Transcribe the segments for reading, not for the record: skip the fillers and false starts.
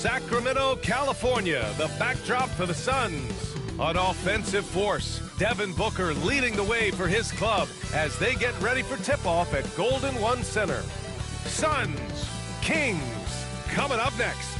Sacramento, California, the backdrop for the Suns. An offensive force. Devin Booker leading the way for his club as they get ready for tip-off at Golden One Center. Suns, Kings, coming up next.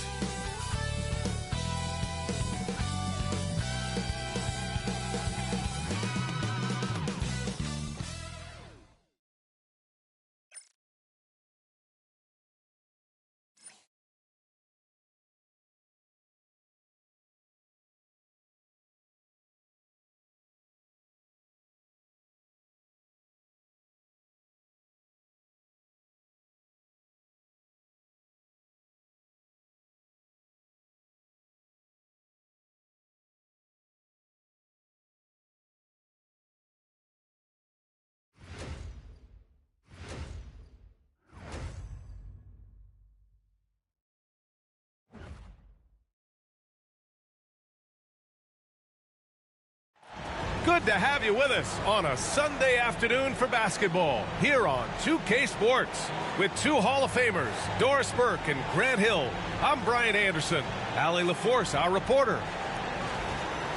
Good to have you with us on a Sunday afternoon for basketball here on 2K Sports with two Hall of Famers, Doris Burke and Grant Hill. I'm Brian Anderson. Allie LaForce, our reporter.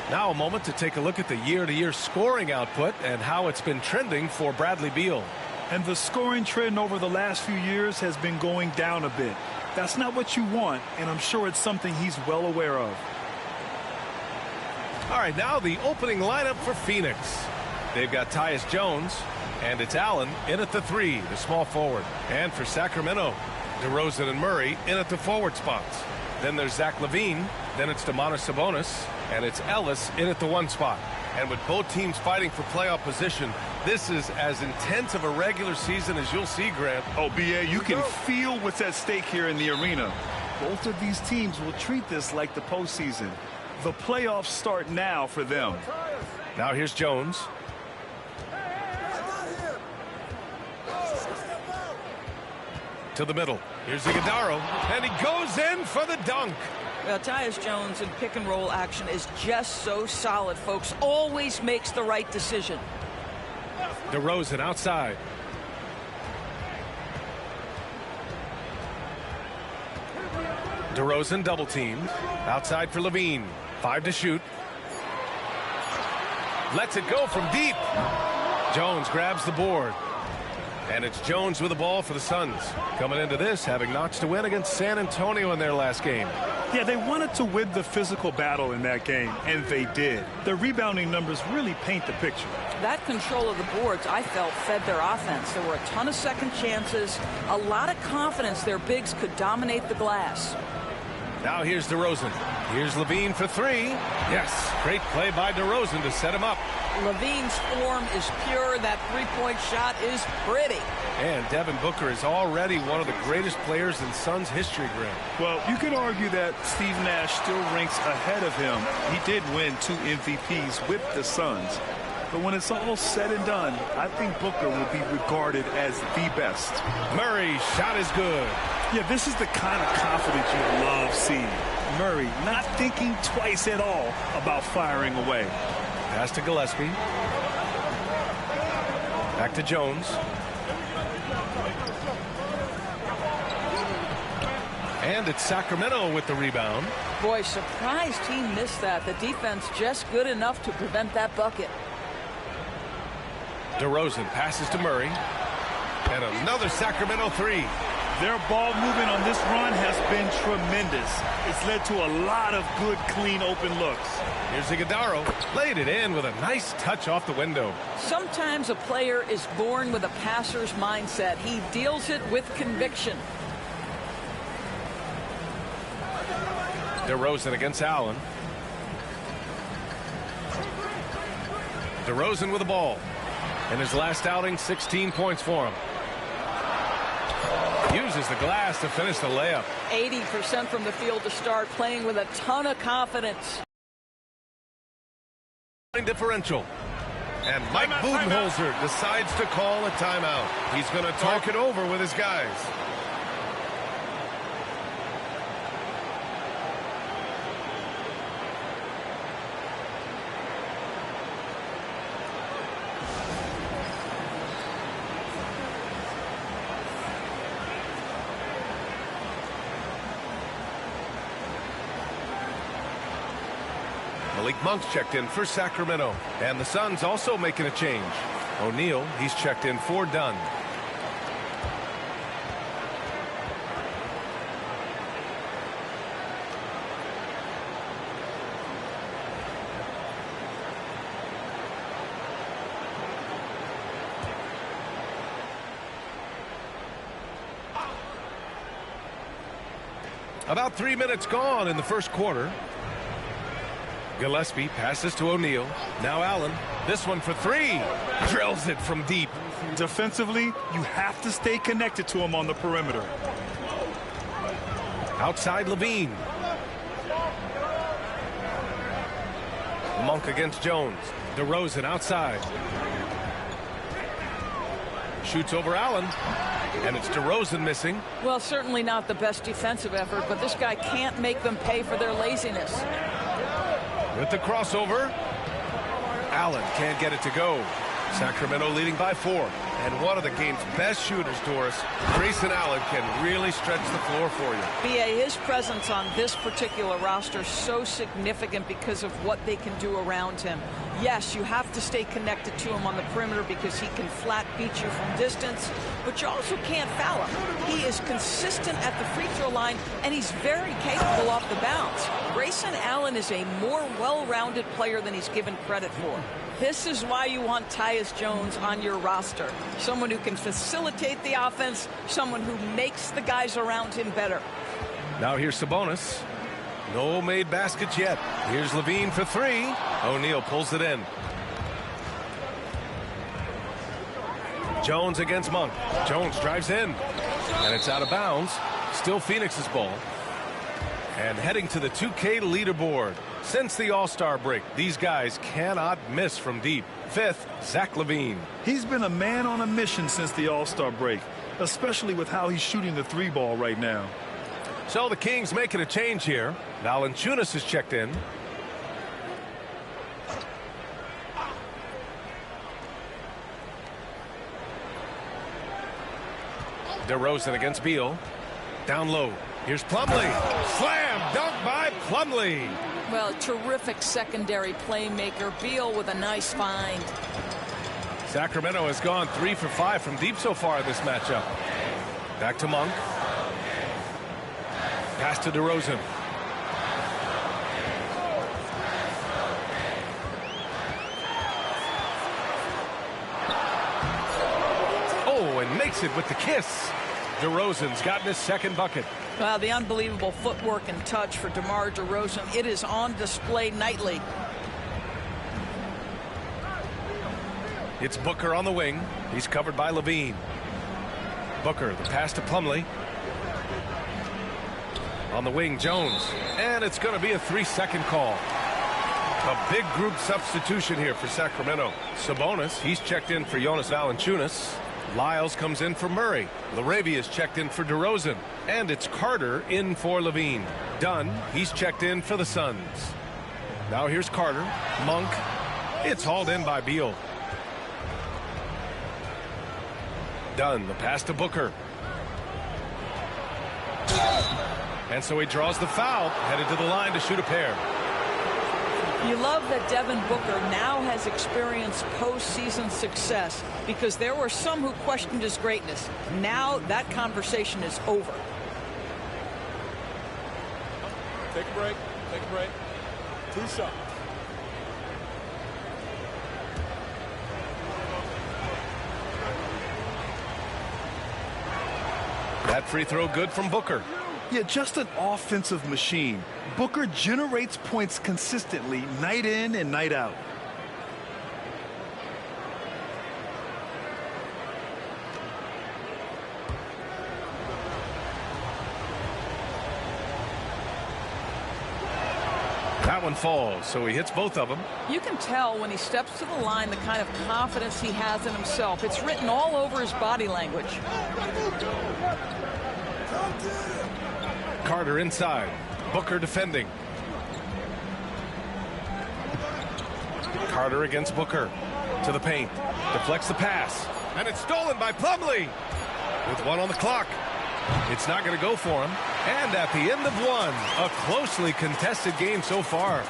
Now a moment to take a look at the year-to-year scoring output and how it's been trending for Bradley Beal. And the scoring trend over the last few years has been going down a bit. That's not what you want, and I'm sure it's something he's well aware of. All right, now the opening lineup for Phoenix. They've got Tyus Jones, and it's Allen in at the 3, the small forward. And for Sacramento, DeRozan and Murray in at the forward spots. Then there's Zach LaVine, then it's Domantas Sabonis, and it's Ellis in at the 1 spot. And with both teams fighting for playoff position, this is as intense of a regular season as you'll see, Grant. Oh, B.A., you can feel what's at stake here in the arena. Both of these teams will treat this like the postseason. The playoffs start now for them. Now here's Jones. To the middle. Here's Iguodala, and he goes in for the dunk. Well, Tyus Jones in pick-and-roll action is just so solid, folks. Always makes the right decision. DeRozan outside. DeRozan double-teamed. Outside for LaVine. 5 to shoot. Lets it go from deep. Jones grabs the board. And it's Jones with the ball for the Suns. Coming into this, having notched a win against San Antonio in their last game. Yeah, they wanted to win the physical battle in that game, and they did. Their rebounding numbers really paint the picture. That control of the boards, I felt, fed their offense. There were a ton of second chances, a lot of confidence their bigs could dominate the glass. Now here's DeRozan. Here's LaVine for 3. Yes, great play by DeRozan to set him up. LaVine's form is pure. That three-point shot is pretty. And Devin Booker is already one of the greatest players in Suns history, Grant. Well, you could argue that Steve Nash still ranks ahead of him. He did win 2 MVPs with the Suns. But when it's all said and done, I think Booker will be regarded as the best. Murray's shot is good. Yeah, this is the kind of confidence you love seeing. Murray not thinking twice at all about firing away. Pass to Gillespie. Back to Jones. And it's Sacramento with the rebound. Boy, surprised he missed that. The defense just good enough to prevent that bucket. DeRozan passes to Murray. And another Sacramento 3. Their ball movement on this run has been tremendous. It's led to a lot of good, clean, open looks. Here's Iguodala. Laid it in with a nice touch off the window. Sometimes a player is born with a passer's mindset. He deals it with conviction. DeRozan against Allen. DeRozan with the ball. In his last outing, 16 points for him. Uses the glass to finish the layup. 80% from the field to start, playing with a ton of confidence. Differential. And Mike Budenholzer decides to call a timeout. He's going to talk it over with his guys. Malik Monk's checked in for Sacramento. And the Suns also making a change. O'Neal, he's checked in for Dunn. About 3 minutes gone in the first quarter. Gillespie passes to O'Neal. Now Allen. This one for three. Drills it from deep. Defensively, you have to stay connected to him on the perimeter. Outside Levine. Monk against Jones. DeRozan outside. Shoots over Allen. And it's DeRozan missing. Well, certainly not the best defensive effort, but this guy can't make them pay for their laziness. With the crossover. Allen can't get it to go. Sacramento leading by 4. And one of the game's best shooters, Doris. Grayson Allen can really stretch the floor for you. B.A., his presence on this particular roster is so significant because of what they can do around him. Yes, you have to stay connected to him on the perimeter because he can flat beat you from distance, but you also can't foul him. He is consistent at the free throw line, and he's very capable off the bounce. Grayson Allen is a more well-rounded player than he's given credit for. This is why you want Tyus Jones on your roster. Someone who can facilitate the offense, someone who makes the guys around him better. Now here's Sabonis. No made baskets yet. Here's Levine for three. O'Neal pulls it in. Jones against Monk. Jones drives in. And it's out of bounds. Still Phoenix's ball. And heading to the 2K leaderboard. Since the All-Star break, these guys cannot miss from deep. Fifth, Zach LaVine. He's been a man on a mission since the All-Star break, especially with how he's shooting the three ball right now. So the Kings making a change here. Valanciunas is checked in. DeRozan against Beal. Down low. Here's Plumlee. Slam dunk by Plumlee. Well, terrific secondary playmaker. Beal with a nice find. Sacramento has gone 3 for 5 from deep so far in this matchup. Back to Monk. Pass to DeRozan. Oh, and makes it with the kiss. DeRozan's gotten his second bucket. Wow, the unbelievable footwork and touch for DeMar DeRozan. It is on display nightly. It's Booker on the wing. He's covered by Levine. Booker, the pass to Plumlee. On the wing, Jones. And it's going to be a 3-second call. A big group substitution here for Sacramento. Sabonis, he's checked in for Jonas Valanciunas. Lyles comes in for Murray. Laravia's checked in for DeRozan. And it's Carter in for Levine. Dunn, he's checked in for the Suns. Now here's Carter. Monk. It's hauled in by Beal. Dunn, the pass to Booker. And so he draws the foul, headed to the line to shoot a pair. You love that Devin Booker now has experienced postseason success because there were some who questioned his greatness. Now that conversation is over. Take a break. Take a break. 2 shots. That free throw good from Booker. Yeah, just an offensive machine. Booker generates points consistently, night in and night out. That one falls, so he hits both of them. You can tell when he steps to the line the kind of confidence he has in himself. It's written all over his body language. Carter inside. Booker defending. Carter against Booker. To the paint. Deflects the pass. And it's stolen by Plumlee. With 1 on the clock. It's not going to go for him. And at the end of 1, a closely contested game so far.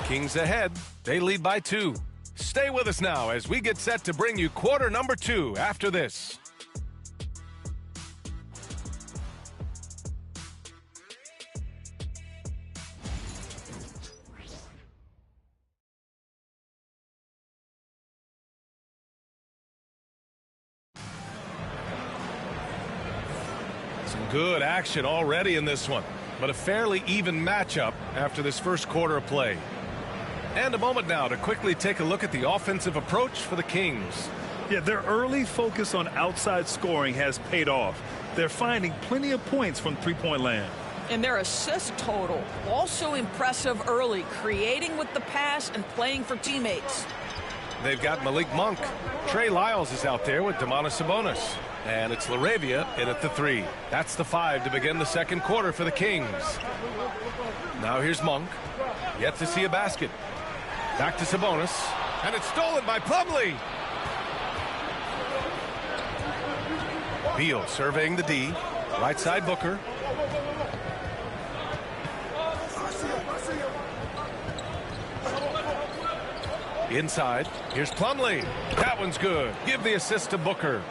Kings ahead. They lead by 2. Stay with us now as we get set to bring you quarter number 2 after this. Some good action already in this one, but a fairly even matchup after this first quarter of play. And a moment now to quickly take a look at the offensive approach for the Kings. Yeah, their early focus on outside scoring has paid off. They're finding plenty of points from three-point land. And their assist total, also impressive early, creating with the pass and playing for teammates. They've got Malik Monk. Trey Lyles is out there with Domantas Sabonis. And it's Laravia in at the 3. That's the 5 to begin the second quarter for the Kings. Now here's Monk. Yet to see a basket. Back to Sabonis. And it's stolen by Plumlee. Beal surveying the D. Right side Booker. Inside. Here's Plumlee. That one's good. Give the assist to Booker.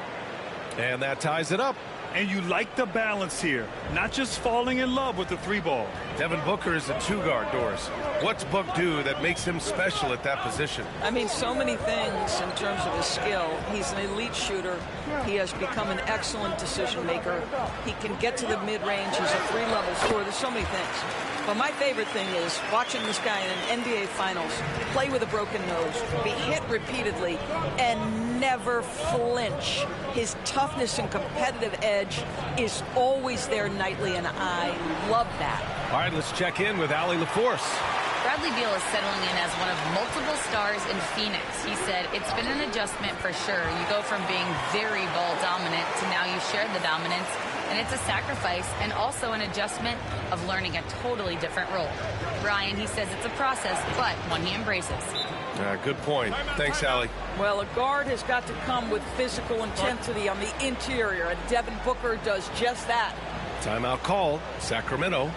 And that ties it up. And you like the balance here, not just falling in love with the 3-ball. Devin Booker is a 2-guard, Doris. What's Book do that makes him special at that position? I mean, so many things in terms of his skill. He's an elite shooter. He has become an excellent decision maker. He can get to the mid-range. He's a 3-level scorer. There's so many things. But my favorite thing is watching this guy in an NBA Finals play with a broken nose, be hit repeatedly, and never flinch. His toughness and competitive edge is always there nightly, and I love that. All right, let's check in with Allie LaForce. Bradley Beal is settling in as one of multiple stars in Phoenix. He said, it's been an adjustment for sure. You go from being very ball dominant to now you share the dominance. And it's a sacrifice and also an adjustment of learning a totally different role. Brian, he says it's a process, but one he embraces. Good point. Thanks, Allie. Well, a guard has got to come with physical intensity on the interior, and Devin Booker does just that. Timeout called. Sacramento.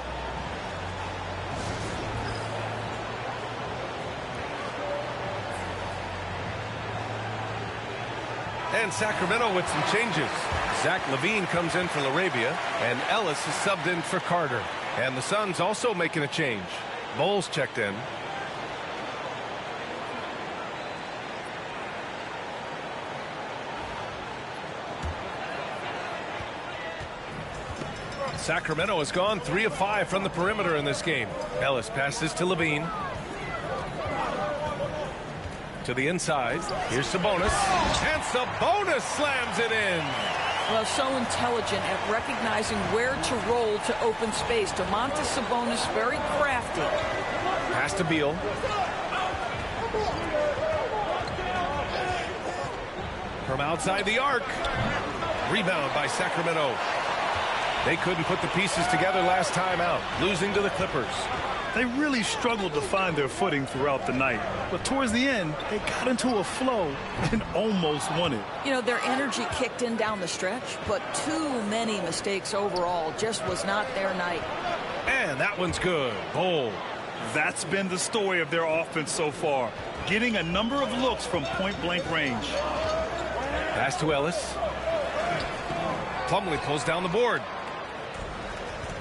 And Sacramento with some changes. Zach LaVine comes in for Laravia, and Ellis is subbed in for Carter. And the Suns also making a change. Bowles checked in. Sacramento has gone 3 of 5 from the perimeter in this game. Ellis passes to LaVine. To the inside. Here's Sabonis. And Sabonis slams it in. Well, so intelligent at recognizing where to roll to open space. Domantas Sabonis, very crafty. Pass to Beal. From outside the arc. Rebound by Sacramento. They couldn't put the pieces together last time out, losing to the Clippers. They really struggled to find their footing throughout the night. But towards the end, they got into a flow and almost won it. You know, their energy kicked in down the stretch, but too many mistakes overall. Just was not their night. And that one's good. Bowl. That's been the story of their offense so far. Getting a number of looks from point-blank range. Pass to Ellis. Plumlee pulls down the board.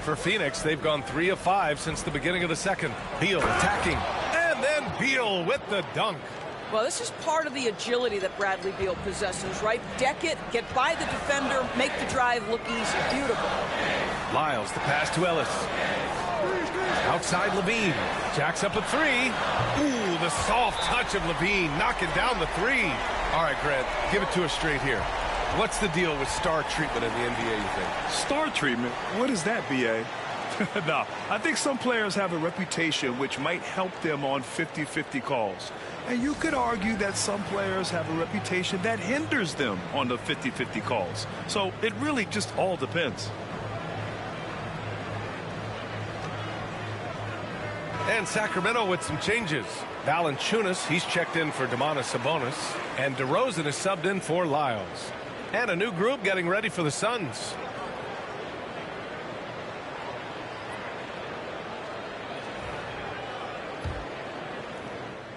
For Phoenix, they've gone 3 of 5 since the beginning of the second. Beal attacking. And then Beal with the dunk. Well, this is part of the agility that Bradley Beal possesses, right? Deck it, get by the defender, make the drive look easy. Beautiful. Lyles, the pass to Ellis. Outside LaVine. Jacks up a 3. Ooh, the soft touch of LaVine knocking down the 3. All right, Grant, give it to us straight here. What's the deal with star treatment in the NBA, you think? Star treatment? What is that, B.A.? No, I think some players have a reputation which might help them on 50-50 calls. And you could argue that some players have a reputation that hinders them on the 50-50 calls. So it really just all depends. And Sacramento with some changes. Valanciunas, he's checked in for Domantas Sabonis. And DeRozan is subbed in for Lyles. And a new group getting ready for the Suns.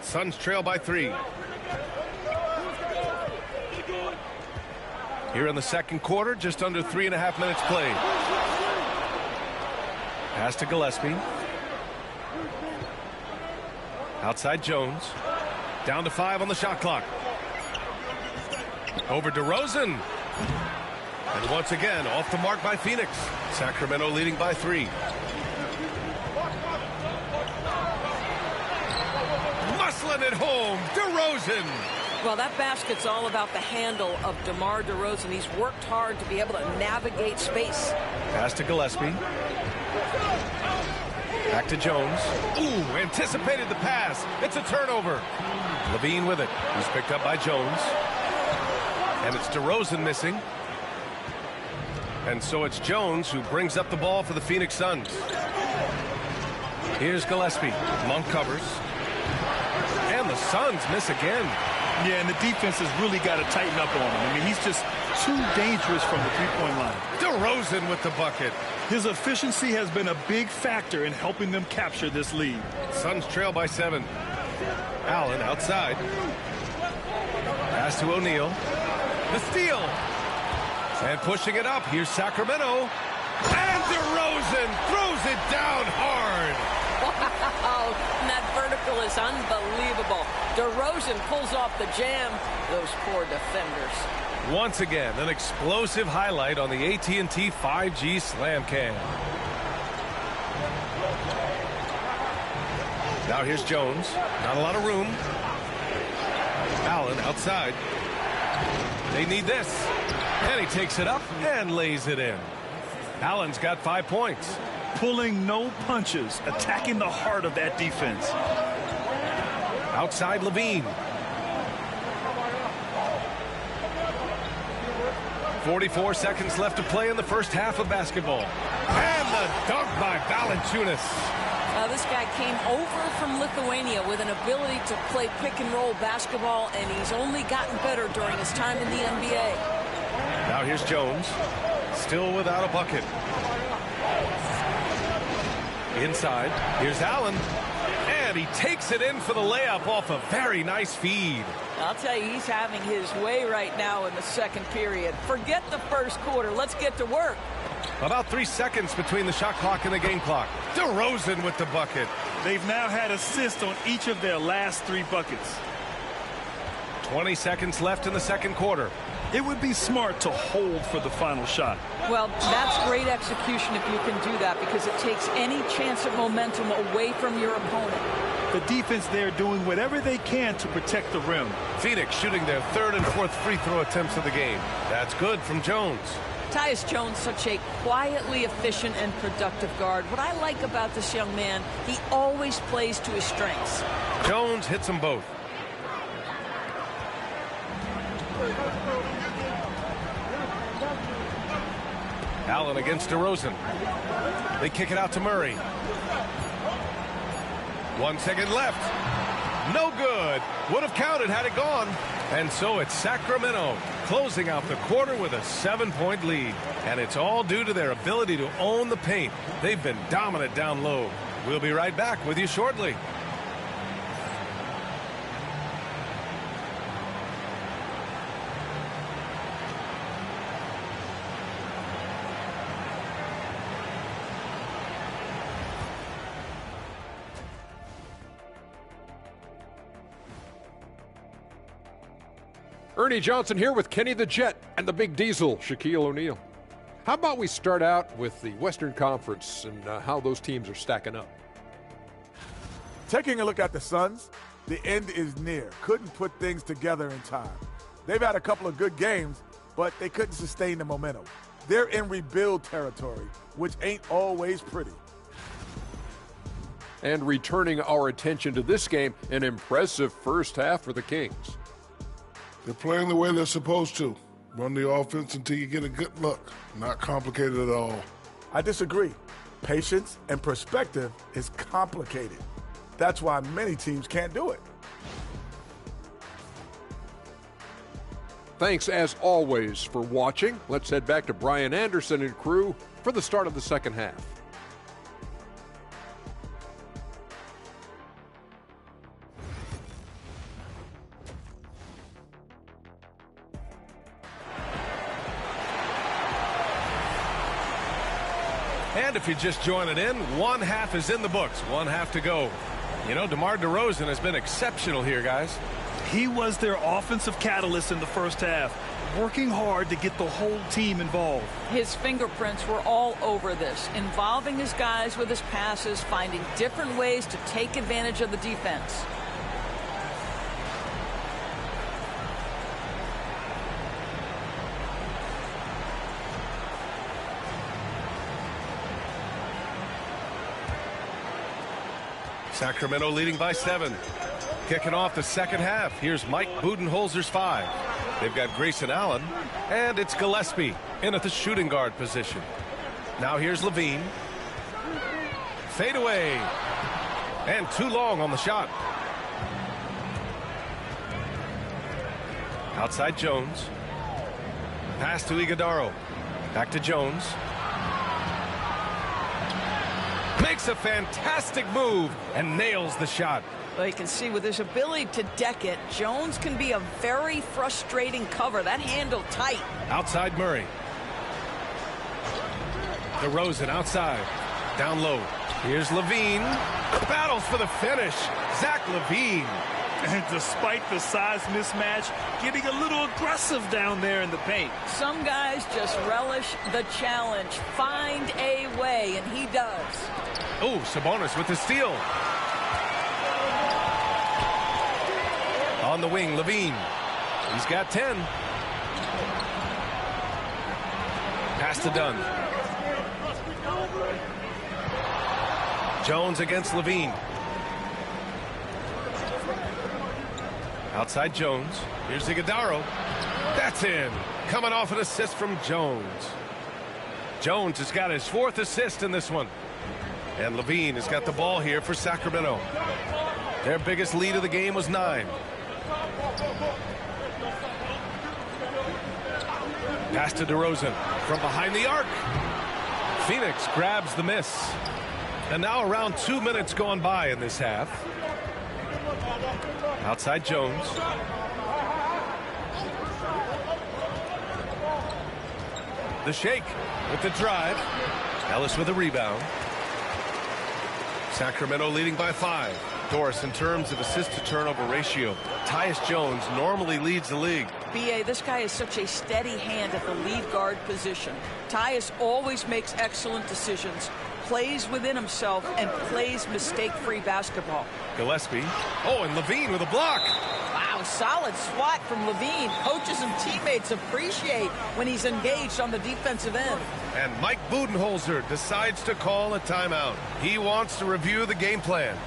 Suns trail by 3. Here in the second quarter, just under 3.5 minutes played. Pass to Gillespie. Outside Jones. Down to 5 on the shot clock. Over DeRozan. And once again, off the mark by Phoenix. Sacramento leading by 3. Muscling it home. DeRozan. Well, that basket's all about the handle of DeMar DeRozan. He's worked hard to be able to navigate space. Pass to Gillespie. Back to Jones. Ooh, anticipated the pass. It's a turnover. Levine with it. He's picked up by Jones. And it's DeRozan missing. And so it's Jones who brings up the ball for the Phoenix Suns. Here's Gillespie. Monk covers. And the Suns miss again. Yeah, and the defense has really got to tighten up on him. I mean, he's just too dangerous from the three-point line. DeRozan with the bucket. His efficiency has been a big factor in helping them capture this lead. Suns trail by 7. Allen outside. Pass to O'Neal. The steal. And pushing it up. Here's Sacramento. And DeRozan throws it down hard. Wow, and that vertical is unbelievable. DeRozan pulls off the jam. Those poor defenders. Once again, an explosive highlight on the AT&T 5G Slam Cam. Now here's Jones. Not a lot of room. Allen outside. They need this. And he takes it up and lays it in. Allen's got 5 points. Pulling no punches, attacking the heart of that defense. Outside Levine. 44 seconds left to play in the first half of basketball. And the dunk by Valanciunas. This guy came over from Lithuania with an ability to play pick-and-roll basketball, and he's only gotten better during his time in the NBA. Now here's Jones. Still without a bucket. Inside. Here's Allen. And he takes it in for the layup off a very nice feed. I'll tell you, he's having his way right now in the second period. Forget the first quarter. Let's get to work. About 3 seconds between the shot clock and the game clock. DeRozan with the bucket. They've now had assists on each of their last 3 buckets. 20 seconds left in the second quarter. It would be smart to hold for the final shot. Well, that's great execution if you can do that, because it takes any chance of momentum away from your opponent. The defense there doing whatever they can to protect the rim. Phoenix shooting their 3rd and 4th free throw attempts of the game. That's good from Jones. Tyus Jones, such a quietly efficient and productive guard. What I like about this young man, he always plays to his strengths. Jones hits them both. Allen against DeRozan. They kick it out to Murray. 1 second left. No good. Would have counted had it gone. And so it's Sacramento closing out the quarter with a 7-point lead. And it's all due to their ability to own the paint. They've been dominant down low. We'll be right back with you shortly. Ernie Johnson here with Kenny the Jet and the Big Diesel, Shaquille O'Neal. How about we start out with the Western Conference and how those teams are stacking up? Taking a look at the Suns, the end is near. Couldn't put things together in time. They've had a couple of good games, but they couldn't sustain the momentum. They're in rebuild territory, which ain't always pretty. And returning our attention to this game, an impressive first half for the Kings. They're playing the way they're supposed to. Run the offense until you get a good look. Not complicated at all. I disagree. Patience and perspective is complicated. That's why many teams can't do it. Thanks, as always, for watching. Let's head back to Brian Anderson and crew for the start of the second half. And if you're just joining in, one half is in the books. One half to go. You know, DeMar DeRozan has been exceptional here, guys. He was their offensive catalyst in the first half, working hard to get the whole team involved. His fingerprints were all over this, involving his guys with his passes, finding different ways to take advantage of the defense. Sacramento leading by 7. Kicking off the second half. Here's Mike Budenholzer's 5. They've got Grayson Allen, and it's Gillespie in at the shooting guard position. Now here's Levine. Fade away. And too long on the shot. Outside Jones. Pass to Iguodaro. Back to Jones. Makes a fantastic move and nails the shot. Well, you can see with his ability to deck it, Jones can be a very frustrating cover. That handle tight. Outside Murray. DeRozan outside. Down low. Here's Levine. Battles for the finish. Zach LaVine. And despite the size mismatch, getting a little aggressive down there in the paint. Some guys just relish the challenge. Find a way, and he does. Oh, Sabonis with the steal. On the wing, Levine. He's got 10. Pass to Dunn. Jones against Levine. Outside Jones. Here's Iguodaro. That's in. Coming off an assist from Jones. Jones has got his 4th assist in this one. And Levine has got the ball here for Sacramento. Their biggest lead of the game was 9. Pass to DeRozan from behind the arc. Phoenix grabs the miss. And now around 2 minutes gone by in this half. Outside Jones. The shake with the drive. Ellis with a rebound. Sacramento leading by 5. Doris, in terms of assist-to-turnover ratio, Tyus Jones normally leads the league. B.A., this guy is such a steady hand at the lead guard position. Tyus always makes excellent decisions, plays within himself, and plays mistake-free basketball. Gillespie. Oh, and Levine with a block. Wow, solid swat from Levine. Coaches and teammates appreciate when he's engaged on the defensive end. And Mike Budenholzer decides to call a timeout. He wants to review the game plan.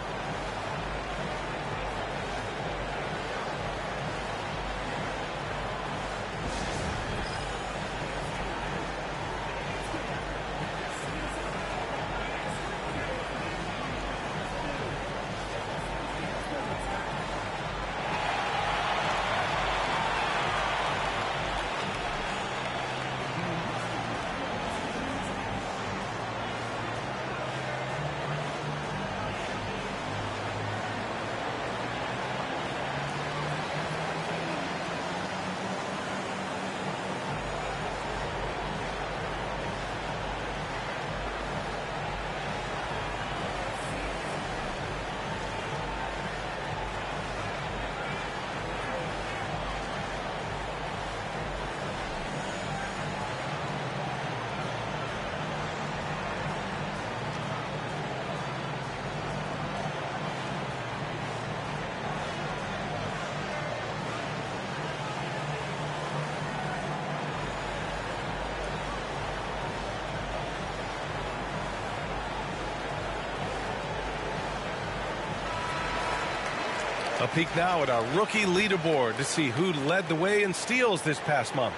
A peek now at our rookie leaderboard to see who led the way in steals this past month.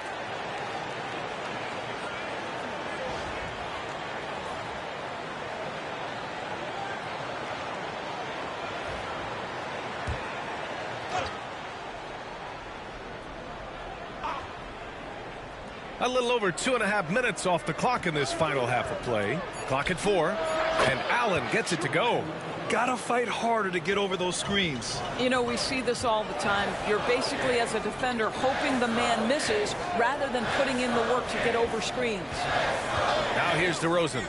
A little over 2.5 minutes off the clock in this final half of play. Clock at 4, and Allen gets it to go. Gotta fight harder to get over those screens. You know, we see this all the time. You're basically, as a defender, hoping the man misses rather than putting in the work to get over screens. Now here's DeRozan.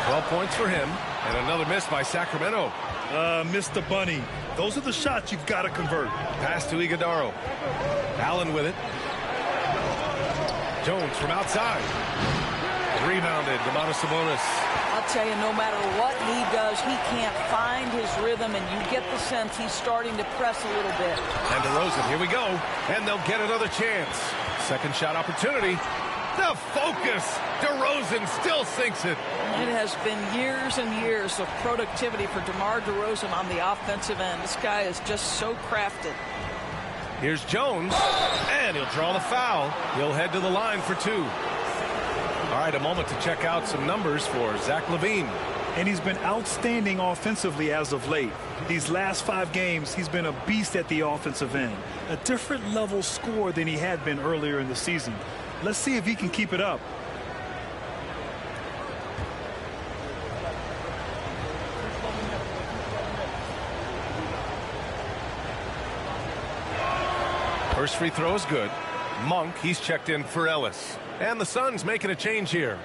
12 points for him, and another miss by Sacramento. Missed the bunny. Those are the shots you've got to convert. Pass to Iguodaro. Allen with it. Jones from outside. Rebounded. Sabonis. I'll tell you, no matter what he does, he can't find his rhythm, and you get the sense he's starting to press a little bit. And DeRozan, here we go. And they'll get another chance. Second shot opportunity. The focus. DeRozan still sinks it. It has been years and years of productivity for DeMar DeRozan on the offensive end. This guy is just so crafted. Here's Jones, and he'll draw the foul. He'll head to the line for two. All right, a moment to check out some numbers for Zach LaVine. And he's been outstanding offensively as of late. These last 5 games, he's been a beast at the offensive end. A different level scorer than he had been earlier in the season. Let's see if he can keep it up. First free throw is good. Monk, he's checked in for Ellis. And the Suns making a change here.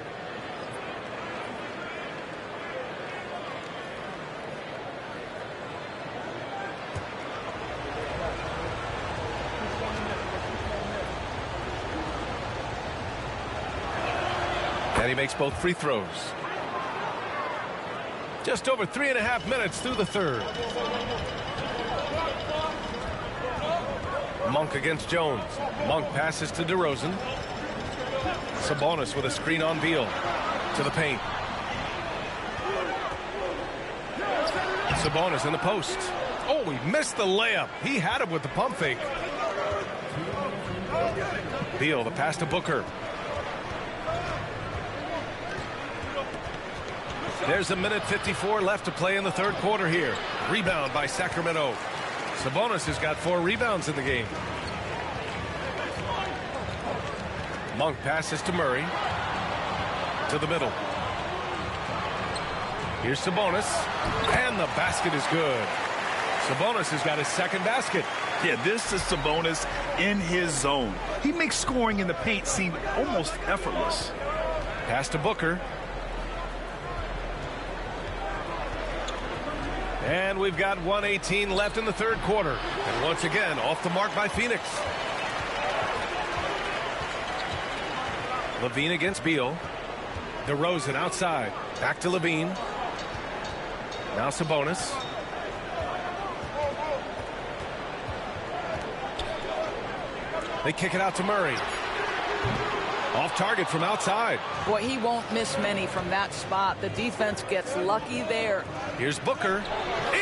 And he makes both free throws. Just over 3.5 minutes through the third. Monk against Jones. Monk passes to DeRozan. Sabonis with a screen on Beal. To the paint. Sabonis in the post. Oh, he missed the layup. He had him with the pump fake. Beal, the pass to Booker. There's a minute 54 left to play in the third quarter here. Rebound by Sacramento. Sabonis has got 4 rebounds in the game. Monk passes to Murray. To the middle. Here's Sabonis. And the basket is good. Sabonis has got his second basket. Yeah, this is Sabonis in his zone. He makes scoring in the paint seem almost effortless. Pass to Booker. And we've got 1:18 left in the third quarter. And once again, off the mark by Phoenix. LaVine against Beal. DeRozan outside. Back to LaVine. Now Sabonis. They kick it out to Murray. Off target from outside. Boy, he won't miss many from that spot. The defense gets lucky there. Here's Booker.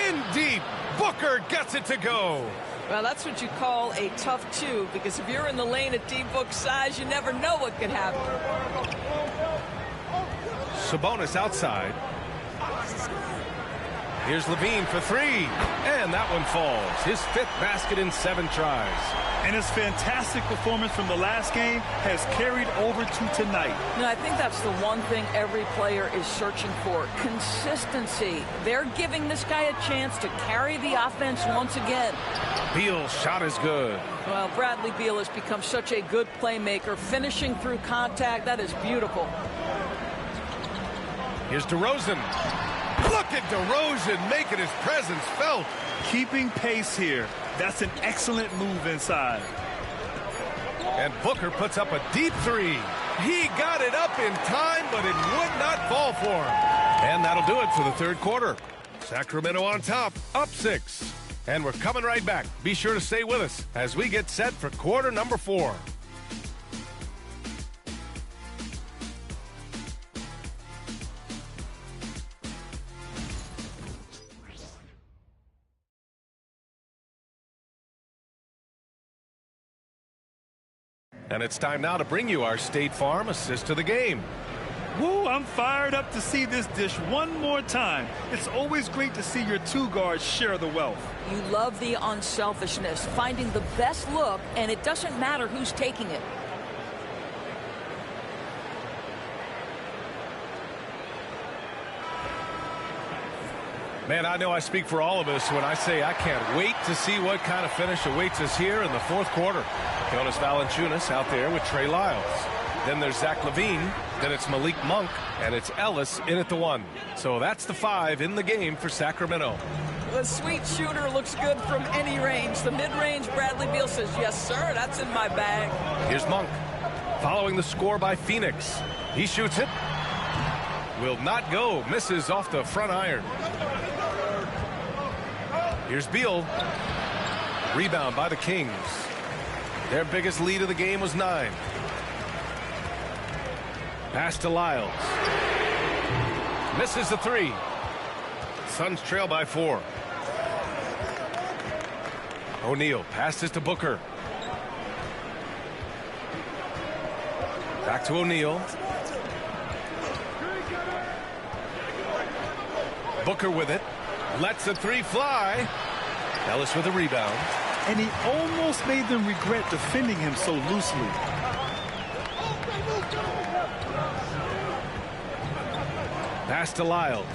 In deep. Booker gets it to go. Well, that's what you call a tough 2, because if you're in the lane at D-Book's size, you never know what could happen. Sabonis outside. Here's LaVine for 3. And that one falls. His 5th basket in 7 tries. And his fantastic performance from the last game has carried over to tonight. No, I think that's the one thing every player is searching for. Consistency. They're giving this guy a chance to carry the offense once again. Beal's shot is good. Well, Bradley Beal has become such a good playmaker. Finishing through contact, that is beautiful. Here's DeRozan. Look at DeRozan making his presence felt. Keeping pace here. That's an excellent move inside. And Booker puts up a deep 3. He got it up in time, but it would not fall for him. And that'll do it for the third quarter. Sacramento on top, up 6. And we're coming right back. Be sure to stay with us as we get set for quarter number 4. And it's time now to bring you our State Farm assist to the game. Woo, I'm fired up to see this dish one more time. It's always great to see your 2 guards share the wealth. You love the unselfishness, finding the best look, and it doesn't matter who's taking it. Man, I know I speak for all of us when I say I can't wait to see what kind of finish awaits us here in the fourth quarter. Jonas Valanciunas out there with Trey Lyles. Then there's Zach Levine. Then it's Malik Monk. And it's Ellis in at the 1. So that's the 5 in the game for Sacramento. The sweet shooter looks good from any range. The mid-range, Bradley Beal says, yes, sir, that's in my bag. Here's Monk. Following the score by Phoenix. He shoots it. Will not go. Misses off the front iron. Here's Beal. Rebound by the Kings. Their biggest lead of the game was 9. Pass to Lyles. Misses the 3. Suns trail by 4. O'Neal passes to Booker. Back to O'Neal. Booker with it. Lets the 3 fly. Ellis with a rebound. And he almost made them regret defending him so loosely. Pass to Lyles.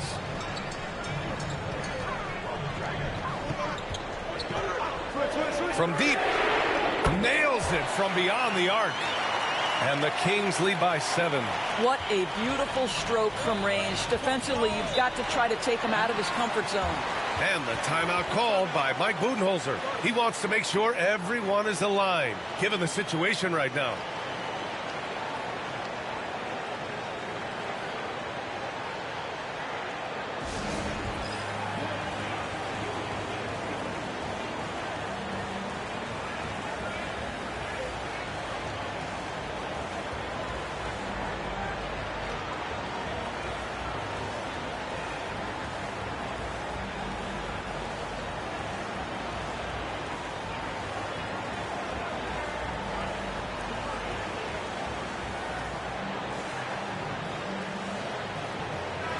From deep. Nails it from beyond the arc. And the Kings lead by 7. What a beautiful stroke from range. Defensively, you've got to try to take him out of his comfort zone. And the timeout called by Mike Budenholzer. He wants to make sure everyone is aligned, given the situation right now.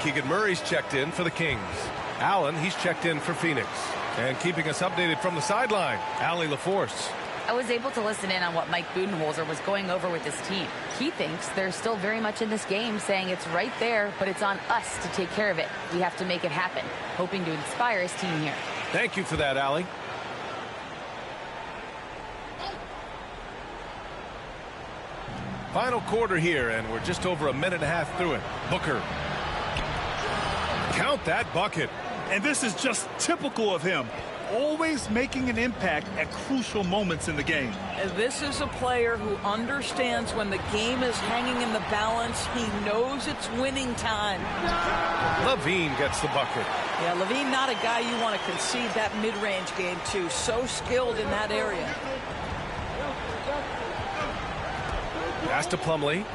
Keegan Murray's checked in for the Kings. Allen, he's checked in for Phoenix. And keeping us updated from the sideline, Allie LaForce. I was able to listen in on what Mike Budenholzer was going over with his team. He thinks they're still very much in this game, saying it's right there, but it's on us to take care of it. We have to make it happen, hoping to inspire his team here. Thank you for that, Allie. Final quarter here, and we're just over a minute and a half through it. Booker. Count that bucket. And this is just typical of him. Always making an impact at crucial moments in the game. This is a player who understands when the game is hanging in the balance. He knows it's winning time. Levine gets the bucket. Yeah, Levine not a guy you want to concede that mid-range game to. So skilled in that area. Pass to Plumlee.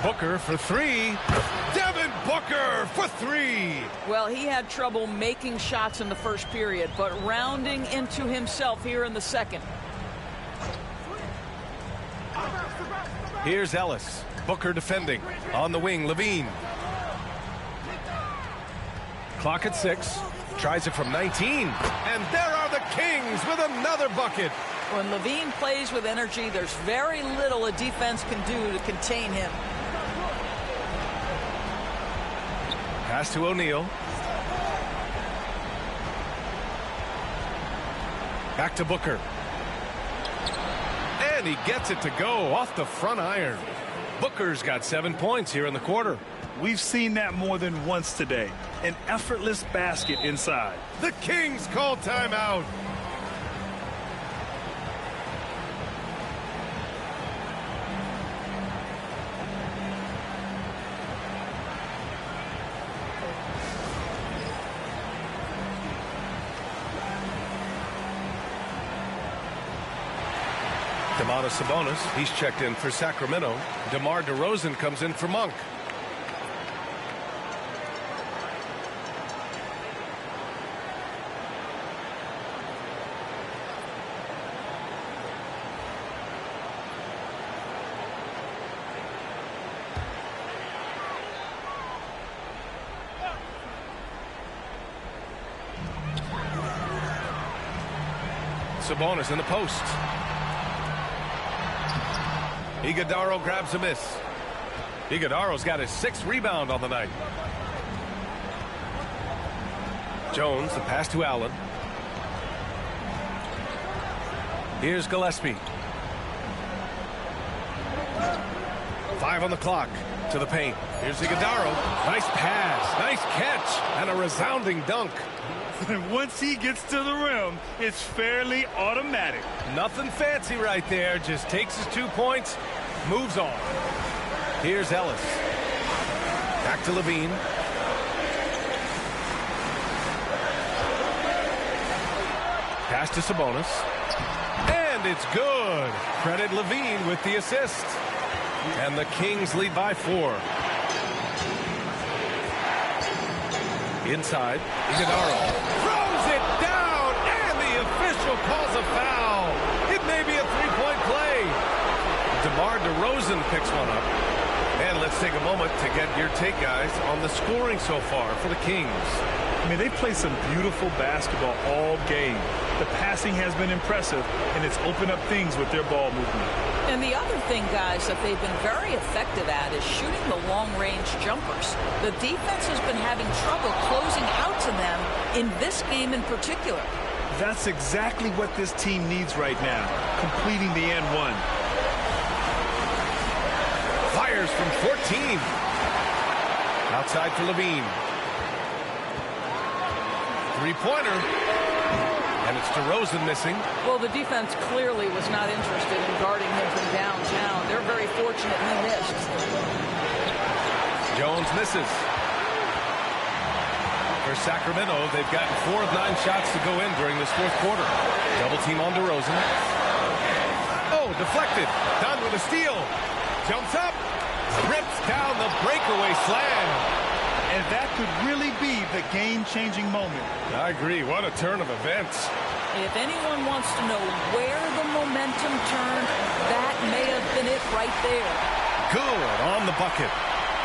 Booker for 3. Devin Booker for 3. Well, he had trouble making shots in the first period, but rounding into himself here in the second. Here's Ellis. Booker defending. On the wing, Levine. Clock at 6. Tries it from 19. And there are the Kings with another bucket. When Levine plays with energy, there's very little a defense can do to contain him. Pass to O'Neal. Back to Booker. And he gets it to go off the front iron. Booker's got 7 points here in the quarter. We've seen that more than once today. An effortless basket inside. The Kings call timeout. Sabonis, he's checked in for Sacramento. DeMar DeRozan comes in for Monk. Sabonis in the post. Iguodaro grabs a miss. Iguodaro's got his 6th rebound on the night. Jones, the pass to Allen. Here's Gillespie. 5 on the clock. To the paint. Here's Iguodala. Nice pass. Nice catch. And a resounding dunk. Once he gets to the rim, it's fairly automatic. Nothing fancy right there. Just takes his 2 points. Moves on. Here's Ellis. Back to Levine. Pass to Sabonis. And it's good. Credit Levine with the assist. And the Kings lead by 4. Inside. Iguodala throws it down. And the official calls a foul. It may be a 3-point play. DeMar DeRozan picks one up. And let's take a moment to get your take, guys, on the scoring so far for the Kings. I mean, they've played some beautiful basketball all game. The passing has been impressive, and it's opened up things with their ball movement. And the other thing, guys, that they've been very effective at is shooting the long-range jumpers. The defense has been having trouble closing out to them in this game in particular. That's exactly what this team needs right now, completing the and one. Fires from 14. Outside for Levine. Three-pointer. And it's DeRozan missing. Well, the defense clearly was not interested in guarding him from downtown. They're very fortunate he missed. Jones misses. For Sacramento, they've gotten 4 of 9 shots to go in during this fourth quarter. Double team on DeRozan. Oh, deflected. Done with a steal. Jumps up. Rips down the breakaway slam. And that could really be the game-changing moment. I agree. What a turn of events. If anyone wants to know where the momentum turned, that may have been it right there. Good on the bucket.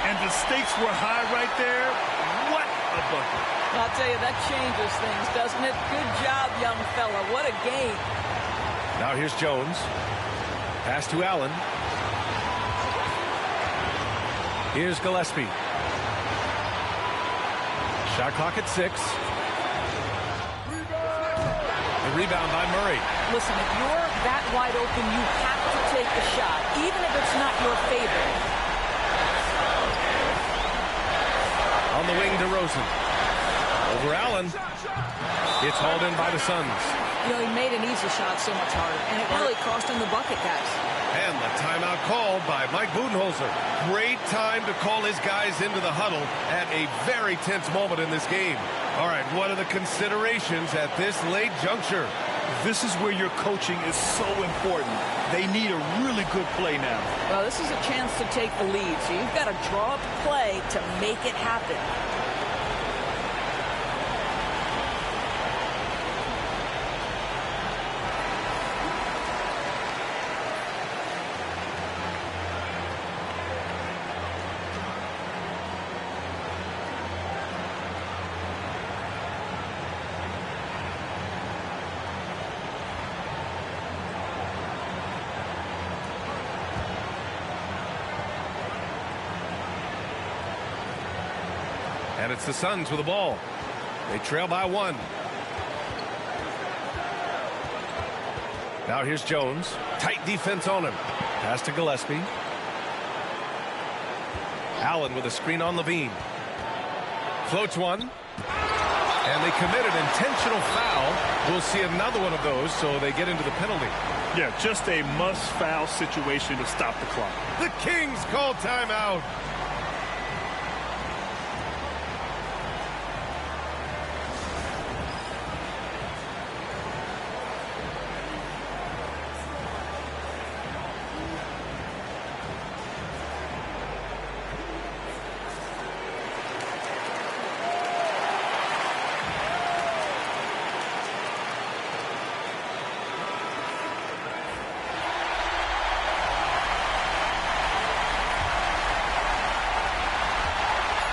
And the stakes were high right there. What a bucket. I'll tell you, that changes things, doesn't it? Good job, young fella. What a game. Now here's Jones. Pass to Allen. Here's Gillespie. Shot clock at 6. The rebound by Murray. Listen, if you're that wide open, you have to take the shot, even if it's not your favorite. On the wing, DeRozan. Over Allen. It's hauled in by the Suns. You know, he made an easy shot so much harder, and it really cost him the bucket, guys. And the timeout called by Mike Budenholzer. Great time to call his guys into the huddle at a very tense moment in this game. All right, what are the considerations at this late juncture? This is where your coaching is so important. They need a really good play now. Well, this is a chance to take the lead, so you've got to draw up a play to make it happen. And it's the Suns with the ball. They trail by 1. Now here's Jones. Tight defense on him. Pass to Gillespie. Allen with a screen on Levine. Floats one. And they commit an intentional foul. We'll see another one of those, so they get into the penalty. Yeah, just a must-foul situation to stop the clock. The Kings call timeout.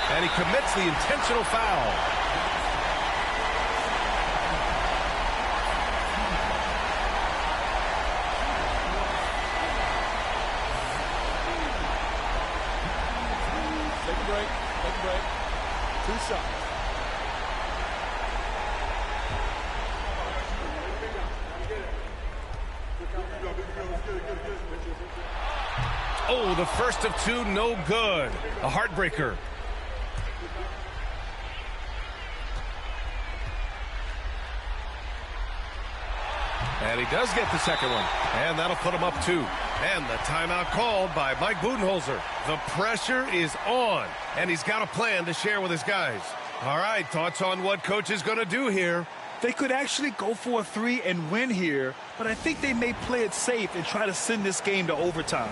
And he commits the intentional foul. Take a break. Take a break. 2 shots. Oh, the first of two, no good. A heartbreaker. And he does get the second one. And that'll put him up 2. And the timeout called by Mike Budenholzer. The pressure is on. And he's got a plan to share with his guys. All right, thoughts on what coach is going to do here? They could actually go for a 3 and win here, but I think they may play it safe and try to send this game to overtime.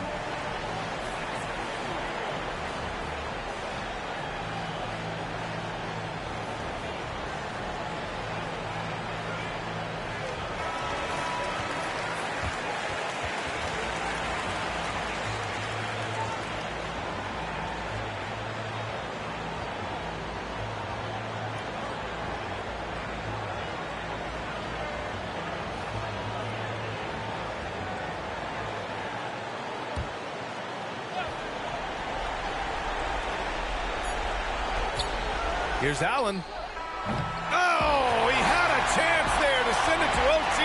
Here's Allen. Oh, he had a chance there to send it to OT,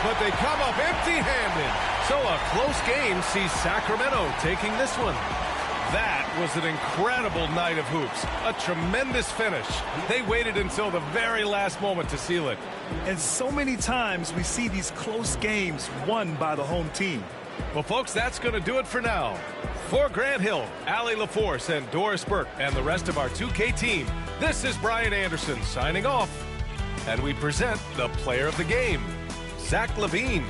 but they come up empty-handed. So a close game sees Sacramento taking this one. That was an incredible night of hoops. A tremendous finish. They waited until the very last moment to seal it. And so many times we see these close games won by the home team. Well, folks, that's going to do it for now. For Grant Hill, Allie LaForce, and Doris Burke, and the rest of our 2K team, this is Brian Anderson signing off. And we present the player of the game, Zach LaVine.